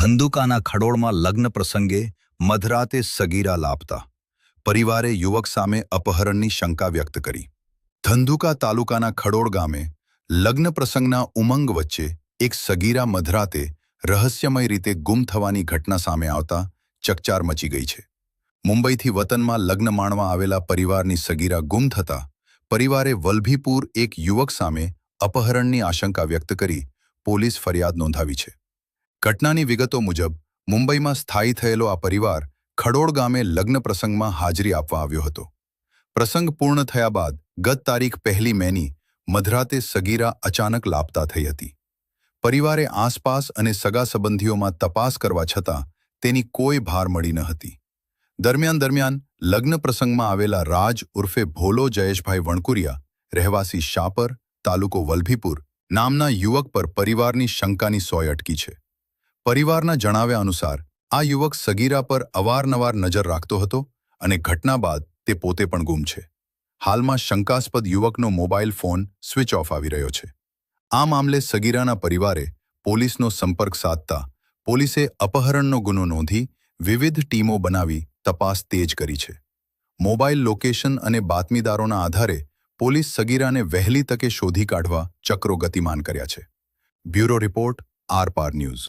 ધંધુકાના ખડોળમાં લગ્ન પ્રસંગે મધરાતે સગીરા લાપતા. પરિવારે યુવક સામે અપહરણની શંકા વ્યક્ત કરી. ધંધુકા તાલુકાના ખડોળ ગામે લગ્ન પ્રસંગના ઉમંગ વચ્ચે એક સગીરા મધરાતે રહસ્યમય રીતે ગુમ થવાની ઘટના સામે આવતા ચકચાર મચી ગઈ છે. મુંબઈથી વતનમાં લગ્ન માણવા આવેલા પરિવારની સગીરા ગુમ થતા પરિવારે વલભીપુર એક યુવક સામે અપહરણની આશંકા વ્યક્ત કરી પોલીસ ફરિયાદ નોંધાવી છે. ઘટનાની વિગતો મુજબ મુંબઈમાં સ્થાયી થયેલો આ પરિવાર ખડોળ ગામે લગ્ન પ્રસંગમાં હાજરી આપવા આવ્યો હતો. પ્રસંગ પૂર્ણ થયા બાદ ગત તારીખ 1 મેની મધરાતે સગીરા અચાનક લાપતા થઈ હતી. પરિવારે આસપાસ અને સગા સંબંધીઓમાં તપાસ કરવા છતાં તેની કોઈ ભાર મળી ન હતી. દરમિયાન લગ્ન પ્રસંગમાં આવેલા રાજ ઉર્ફે ભોલો જયેશભાઈ વણકુરિયા, રહેવાસી શાપર, તાલુકો વલભીપુર નામના યુવક પર પરિવારની શંકાની સોય અટકી છે. પરિવારના જણાવ્યા અનુસાર આ યુવક સગીરા પર અવારનવાર નજર રાખતો હતો અને ઘટના બાદ તે પોતે પણ ગુમ છે. હાલમાં શંકાસ્પદ યુવકનો મોબાઈલ ફોન સ્વિચ ઓફ આવી રહ્યો છે. આ મામલે સગીરાના પરિવારે પોલીસનો સંપર્ક સાધતા પોલીસે અપહરણનો ગુનો નોંધી વિવિધ ટીમો બનાવી તપાસ તેજ કરી છે. મોબાઈલ લોકેશન અને બાતમીદારોના આધારે પોલીસ સગીરાને વહેલી તકે શોધી કાઢવા ચક્રો ગતિમાન કર્યા છે. બ્યુરો રિપોર્ટ, આરપાર ન્યૂઝ.